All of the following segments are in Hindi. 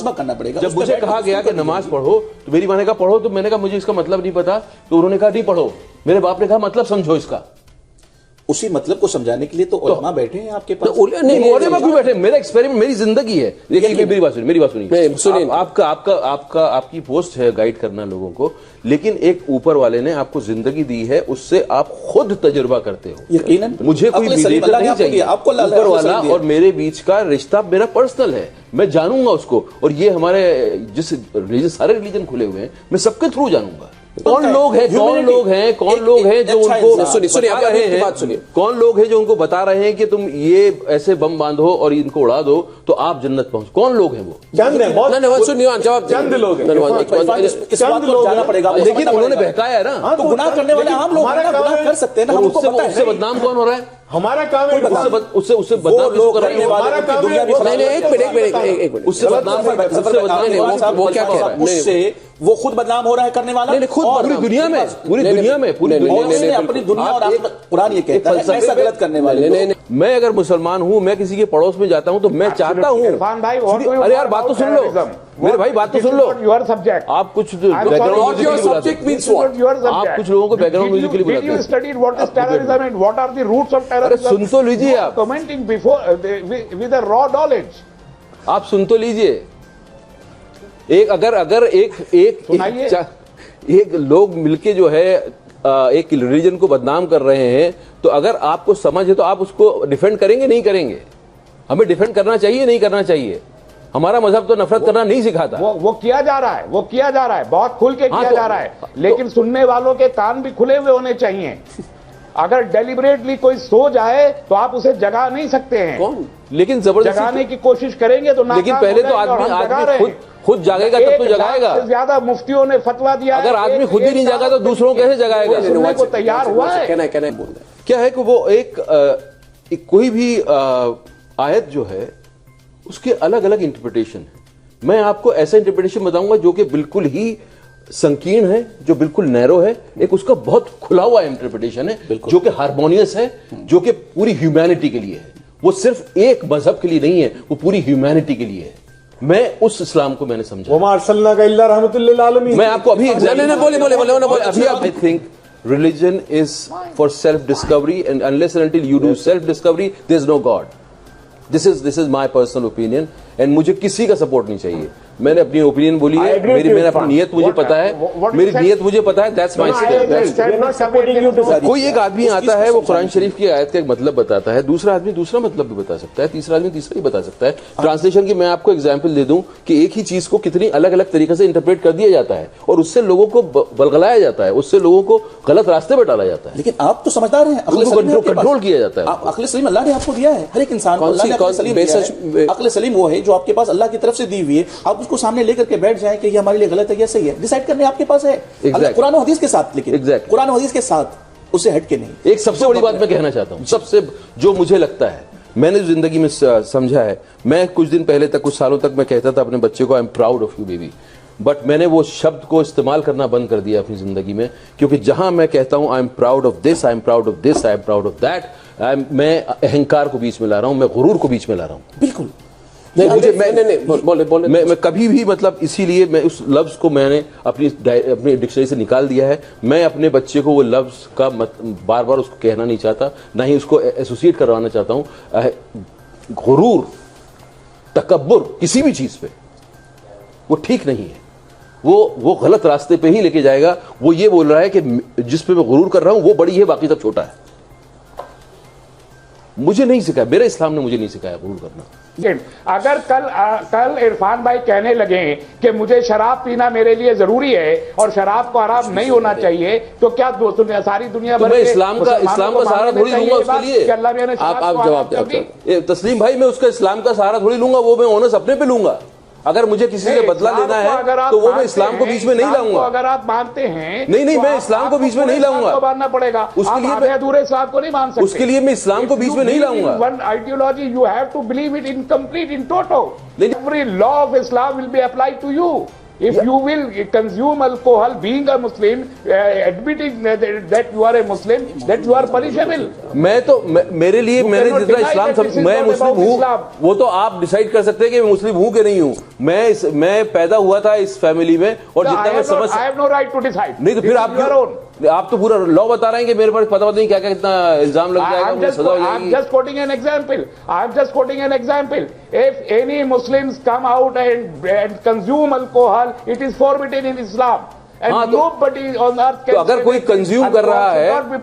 मुहासबा करना पड़ेगा। जब मुझे कहा गया कि नमाज पढ़ो तो मेरी माँ ने कहा पढ़ो, तो मैंने कहा मुझे इसका मतलब नहीं पता, तो उन्होंने कहा नहीं पढ़ो। मेरे बाप ने कहा मतलब समझो इसका। उसी मतलब को समझाने के लिए तो उलमा बैठे हैं आपके पास। नहीं, उलमा भी बैठे, मेरा एक्सपेरिमेंट, मेरी जिंदगी है। देखिए मेरी बात सुनिए, आपकी पोस्ट है गाइड करना लोगों को, लेकिन एक ऊपर वाले ने आपको जिंदगी दी है, उससे आप खुद तजुर्बा करते हो। यकीनन मुझे कोई मीडिएटर नहीं चाहिए, आपको ऊपर वाला और मेरे बीच का रिश्ता मेरा पर्सनल है, मैं जानूंगा उसको। और ये हमारे जिस रिलीजन, सारे रिलीजन खुले हुए हैं, मैं सबके थ्रू जानूंगा कौन लोग हैं जो उनको सुनिए कौन लोग हैं जो उनको बता रहे हैं कि तुम ये ऐसे बम बांधो और इनको उड़ा दो तो आप जन्नत पहुंच। कौन लोग हैं वो? चंद लोग जाना पड़ेगा। लेकिन उन्होंने बहकाया है ना, तो गुनाह करने वाले आम लोग गुनाह कर सकते हैं ना, उससे बदनाम कौन हो रहा है? हमारा काम है उससे बदनाम करने वाले उससे बदनाम वो क्या कह रहा है? उससे वो खुद बदनाम हो रहा है करने वाला, खुद पूरी दुनिया में अपनी दुनिया और कुरान ये कहता है ऐसा गलत करने वाले। मैं अगर मुसलमान हूं, मैं किसी के पड़ोस में जाता हूं तो मैं चाहता हूं, अरे यार बात तो सुन लो मेरे भाई, बात तो सुन लो। आप कुछ बैकग्राउंड आप कुछ लोगों को बैकग्राउंड म्यूजिक के लिए बुलाते हैं। अरे सुन तो लीजिए, आप commenting before with a raw knowledge, आप सुन तो लीजिए। अगर एक लोग मिलके जो है एक रिलीजन को बदनाम कर रहे हैं, तो अगर आपको समझ है तो आप उसको डिफेंड करेंगे नहीं करेंगे? हमें डिफेंड करना चाहिए नहीं करना चाहिए? हमारा मजहब तो नफरत करना नहीं सिखाता। वो किया जा रहा है, बहुत खुल के किया जा रहा है, लेकिन सुनने वालों के कान भी खुले हुए होने चाहिए। अगर डेलिबरेटली कोई सो जाए तो आप उसे जगा नहीं सकते हैं। कौन? लेकिन जबरदस्ती जगाने की कोशिश करेंगे तो लेकिन पहले तो आदमी खुद जागेगा तब तो जगाएगा। ज्यादा मुफ्तियों ने फतवा दिया, अगर आदमी खुद ही नहीं जागा तो दूसरों कैसे जगाएगा? सुनने को तैयार हुआ है। क्या है कि वो एक कोई भी आयत जो है उसके अलग अलग इंटरप्रिटेशन है। मैं आपको ऐसा इंटरप्रिटेशन बताऊंगा जो कि बिल्कुल ही संकीर्ण है, जो बिल्कुल नैरो है। एक उसका बहुत खुला हुआ इंटरप्रिटेशन है जो कि हार्मोनियस है, जो कि पूरी ह्यूमैनिटी के लिए है। वो सिर्फ एक मजहब के लिए नहीं है, वो पूरी ह्यूमैनिटी के लिए है। मैं उस इस्लाम को मैंने समझा। मैं आपको अभी I think religion is for self discovery, and unless and until you do self discovery there is no God. This is my personal opinion, and मुझे किसी का सपोर्ट नहीं चाहिए। मैंने अपनी ओपिनियन बोली है, मेरी अपनी नीयत मुझे पता है, मेरी नीयत मुझे पता है। That's my stand. कोई एक आदमी आता है, वो कुरान शरीफ की आयत का एक मतलब बताता है, दूसरा आदमी दूसरा मतलब भी बता सकता है, तीसरा आदमी तीसरा ही बता सकता है। ट्रांसलेशन की मैं आपको एग्जांपल दे दूं कि एक ही चीज को कितनी अलग अलग तरीके से इंटरप्रेट कर दिया जाता है और उससे लोगों को बलगलाया जाता है, उससे लोगों को गलत रास्ते पर डाला जाता है। लेकिन आप तो समझदार हैं, कंट्रोल किया जाता है। अक्ल सलीम अल्लाह ने आपको दिया है, हर एक इंसान को अल्लाह ने अक्ल सलीम वो है जो आपके पास अल्लाह की तरफ से दी हुई है। आप उसको सामने लेकर के बैठ जाए कि ये हमारे लिए गलत है या सही है, डिसाइड करने आपके पास है। कुरान और हदीस के साथ, लेकिन कुरान और हदीस के साथ उससे हट के नहीं। एक सबसे बड़ी बात मैं कहना चाहता हूं, सबसे जो मुझे लगता है, मैंने जिंदगी में समझा है, मैं कुछ दिन पहले तक, कुछ सालों तक मैं कहता था अपने बच्चे को I am proud of you baby, but मैंने वो शब्द को इस्तेमाल करना बंद कर दिया अपनी जिंदगी में, क्योंकि जहां मैं कहता हूं I am proud of this, I am proud of this, I am proud of that, मैं अहंकार को बीच में ला रहा हूं, मैं गुरूर को बीच में ला रहा हूं। बिल्कुल नहीं, मुझे मैं कभी भी मतलब इसीलिए मैं उस लफ्ज को मैंने अपनी डिक्शनरी से निकाल दिया है। मैं अपने बच्चे को वो लफ्ज का बार बार उसको कहना नहीं चाहता, ना ही उसको एसोसिएट करवाना चाहता हूं। गुरूर, तकब्बुर किसी भी चीज पे वो ठीक नहीं है, वो गलत रास्ते पे ही लेके जाएगा। वो ये बोल रहा है कि जिस पे मैं गुरूर कर रहा हूं वो बड़ी है, बाकी सब छोटा है। मुझे नहीं सिखाया, मेरे इस्लाम ने मुझे नहीं सिखाया गुरूर करना। अगर कल इरफान भाई कहने लगे कि मुझे शराब पीना मेरे लिए जरूरी है और शराब को हराम नहीं होना चाहिए, तो क्या सारी दुनिया तो मैं इस्लाम का सहारा थोड़ी लूंगा उसके लिए। आप जवाब दें तस्लीम भाई, मैं उसका इस्लाम का सहारा थोड़ी लूंगा, वो मैं ओनस अपने पे लूंगा। अगर मुझे किसी से बदला लेना है तो वो मैं इस्लाम को बीच में नहीं लाऊंगा। अगर आप मानते हैं नहीं, मैं इस्लाम को बीच में नहीं लाऊंगा, मानना पड़ेगा। उसके लिए मैं अधूरे इस्लाम को नहीं मान सकते, उसके लिए मैं इस्लाम को बीच में नहीं लाऊंगा। One ideology you have to believe it in complete in total. Every law of Islam will be applied to you. If you will consume alcohol, being a Muslim, admitting that you are a Muslim, that you are punishable. मेरे लिए मैंने जितना इस्लाम मैं मुस्लिम हूँ, वो तो आप डिसाइड कर सकते हैं कि मैं मुस्लिम हूँ कि नहीं हूँ। मैं पैदा हुआ था इस फैमिली में, और जितना मैं समझ, I have no right to decide. नहीं तो फिर आप तो पूरा लॉ बता रहे हैं कि मेरे पर पता नहीं क्या क्या कितना इल्जाम लग जाएगा, मुझे सजा हो जाएगी। I'm just quoting an example. I'm just quoting an example. If any Muslims come out and consume alcohol, it is forbidden in Islam. And nobody on earth can. तो अगर कोई कंज्यूम कर रहा है, not be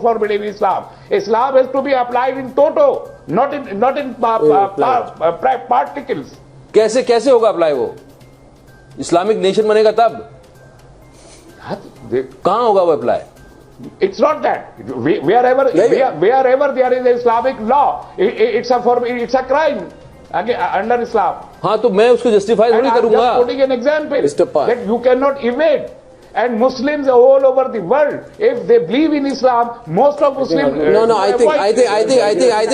forbidden in Islam. Islam has to be applied in toto, not in particles. कैसे होगा अप्लाई वो? इस्लामिक नेशन बनेगा तब कहां होगा वो apply? It's not that. Wherever there is Islamic law, it's a crime under Islam. हाँ, तो मैं उसको जस्टिफाई नहीं करूंगा। I'm just putting an example that you cannot evade. And Muslims all over the world, if they believe in Islam, most of Muslims. No, I think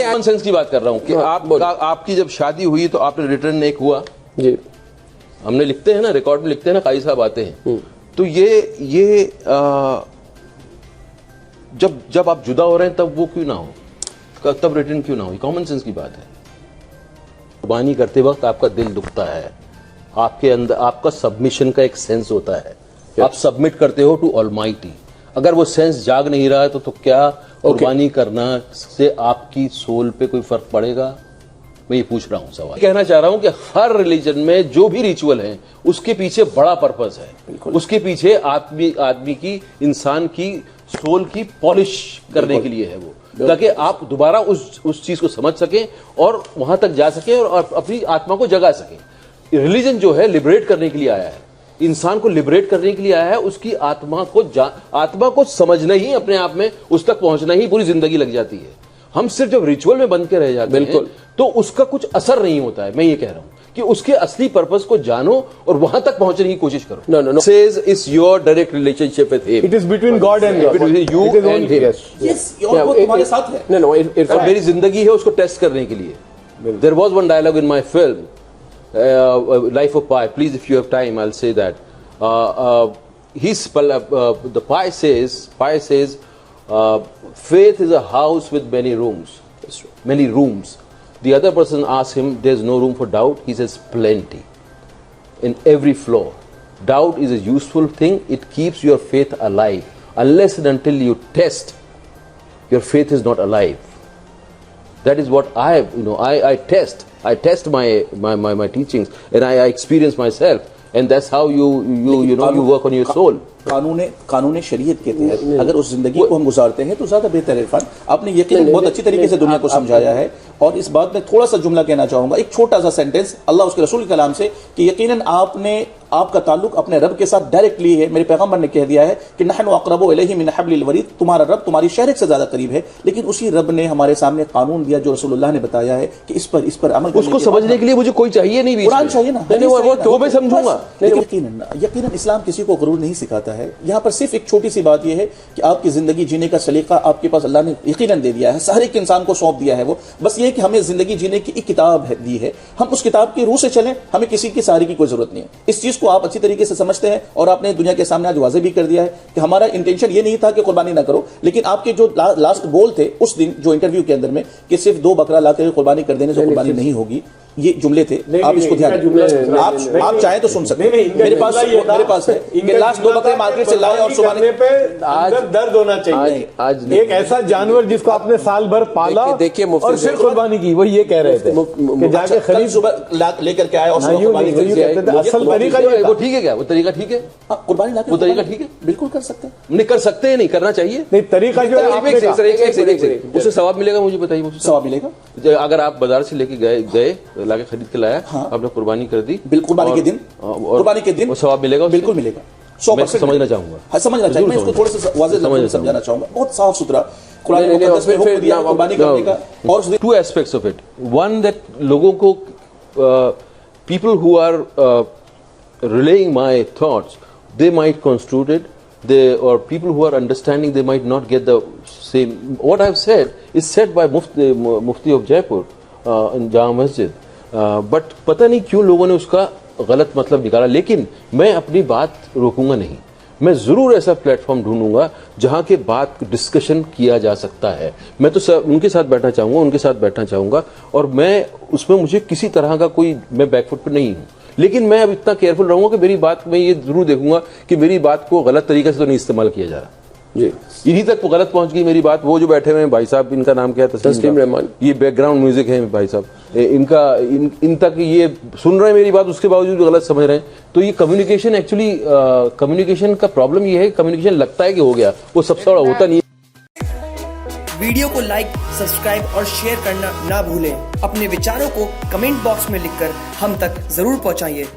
common sense की बात कर रहा हूँ कि आपकी जब शादी हुई तो आपने रिटर्न एक हुआ जी, हमने लिखते हैं ना, रिकॉर्ड में लिखते हैं ना, काई साहब आते हैं, तो ये जब आप जुदा हो रहे हैं तब वो क्यों ना हो, तब रिटर्न क्यों ना हो? कॉमन सेंस की बात है। कुर्बानी करते वक्त आपका दिल दुखता है, आपके अंदर आपका सबमिशन का एक सेंस होता है, आप सबमिट करते हो टू ऑलमाइटी। अगर वो सेंस जाग नहीं रहा है तो क्या कुर्बानी करना से आपकी सोल पे कोई फर्क पड़ेगा? मैं ये पूछ रहा हूं सवाल। कहना चाह रहा हूं कि हर रिलीजन में जो भी रिचुअल है उसके पीछे बड़ा पर्पस है, उसके पीछे आदमी की, इंसान की सोल की पॉलिश करने के लिए है वो, ताकि आप दोबारा उस चीज को समझ सकें और वहां तक जा सकें और अपनी आत्मा को जगा सकें। रिलीजन जो है लिबरेट करने के लिए आया है, इंसान को लिबरेट करने के लिए आया है, उसकी आत्मा को समझना ही, अपने आप में उस तक पहुंचना ही पूरी जिंदगी लग जाती है। हम सिर्फ जब रिचुअल में बंद के रह जाते हैं तो उसका कुछ असर नहीं होता है। मैं ये कह रहा हूं कि उसके असली पर्पस को जानो और वहां तक पहुंचने की कोशिश करो। No. Says it's your direct relationship with him. It is between God and God. Between you and him. Yes, वो तुम्हारे साथ है। No. और मेरी जिंदगी है उसको टेस्ट करने के लिए। There was one dialogue in my film, Life of Pi. Please, if you have time, I'll say that. The Pi says, faith is a house with many rooms. Many rooms. The other person asks him, there's no room for doubt. He says, plenty. In every floor. Doubt is a useful thing. It keeps your faith alive. Unless and until you test, your faith is not alive. That is what I test. I test my teachings and I experience myself. And that's how you work on your soul. कानून शरीयत के तहत अगर उस जिंदगी को हम गुजारते हैं तो ज्यादा बेहतर है। इरफान, आपने यकीनन बहुत अच्छी तरीके से दुनिया को समझाया है। और इस बात में थोड़ा सा जुमला कहना चाहूंगा, एक छोटा सा सेंटेंस अल्लाह उसके रसूल के कलाम से, कि यकीनन आपका ताल्लुक अपने रब के साथ डायरेक्टली है। मेरे पैगंबर ने कह दिया है कि नहनु अक़रबु इलैहि मिन हब्लिल वरीद, तुम्हारा रब तुम्हारी शहरक से ज्यादा करीब है। लेकिन उसी रब ने हमारे सामने कानून दिया जो रसूलुल्लाह ने बताया है कि इस पर अमल करने उसको समझने के लिए मुझे कोई चाहिए नहीं, कुरान चाहिए ना, वो मैं समझूंगा। यकीनन इस्लाम किसी को गुरूर नहीं सिखाता है। यहाँ पर सिर्फ एक छोटी सी बात यह है कि आपकी जिंदगी जीने का सलीका आपके पास अल्लाह ने यकीनन दे दिया है, हर एक इंसान को सौंप दिया है। वो बस ये कि हमें जिंदगी जीने की एक किताब दी है, हम उस किताब की रूह से चलें, हमें किसी की सहारे की कोई जरूरत नहीं है। इस चीज को आप अच्छी तरीके से समझते हैं और आपने दुनिया के सामने आज वाज़ेह भी कर दिया है कि हमारा इंटेंशन ये नहीं था कि कुर्बानी ना करो, लेकिन आपके जो लास्ट गोल थे उस दिन जो इंटरव्यू के अंदर में कि सिर्फ 2 बकरा लाकर कुर्बानी कर देने से कुर्बानी नहीं होगी, ये जुमले थे। आप इसको ध्यान आप चाहें तो सुन सकते हैं। मेरे पास है कि लास्ट 2 बकरे मार्केट से लाए और सुबह पे आज दर्द होना चाहिए। आज एक ऐसा जानवर जिसको आपने साल भर पाला और फिर कुर्बानी की, वो ये कह रहे थे कि जाके खरीद सुबह लेकर के आए और कुर्बानी असल तरीका वो ठीक है क्या? वो तरीका ठीक है, कुर्बानी लाकर वो तरीका ठीक है, बिल्कुल कर सकते हैं। नहीं कर सकते हैं, नहीं करना चाहिए। नहीं तरीका जो उससे सवाब मिलेगा, मुझे बताइए। मुझे सवाब मिलेगा अगर आप बाजार से लेके गए लाके खरीद के लाया, आपने कुर्बानी कर दी, कुर्बानी के दिन सवाब मिलेगा, बिल्कुल मिलेगा। 100% समझना चाहूंगा, समझना चाहिए। मैं इसको थोड़ा सा वाज़ेह समझाना चाहूंगा, बहुत साफ सुथरा कुरान मुक़द्दस में हुक्म दिया कुर्बानी करने का। और 2 aspects of it, one that लोगों को people who are relaying my thoughts, they might construe it, or people who are understanding, they might not get the same. What I've said is said by Mufti of Jaipur in Jama Masjid, but पता नहीं क्यों लोगों ने उसका गलत मतलब निकाला, लेकिन मैं अपनी बात रोकूंगा नहीं। मैं जरूर ऐसा प्लेटफॉर्म ढूंढूंगा जहां के बात डिस्कशन किया जा सकता है। मैं तो उनके साथ बैठना चाहूंगा और मैं उसमें मुझे किसी तरह का कोई, मैं बैकफुट पर नहीं हूं, लेकिन मैं अब इतना केयरफुल रहूंगा कि मेरी बात, मैं ये जरूर देखूंगा कि मेरी बात को गलत तरीके से तो नहीं इस्तेमाल किया जा रहा। जी, इन्हीं तक गलत पहुंच गई मेरी बात। वो जो बैठे हुए हैं भाई साहब, इनका नाम क्या है, तस्लीम रहमान, ये बैकग्राउंड म्यूजिक है भाई साहब, इन तक ये सुन रहे हैं मेरी बात, उसके बावजूद भी गलत समझ रहे हैं। तो ये कम्युनिकेशन, एक्चुअली कम्युनिकेशन का प्रॉब्लम ये है, कम्युनिकेशन लगता है कि हो गया, वो सबसे बड़ा होता नहीं है। वीडियो को लाइक, सब्सक्राइब और शेयर करना ना भूलें। अपने विचारों को कमेंट बॉक्स में लिखकर हम तक जरूर पहुंचाइए।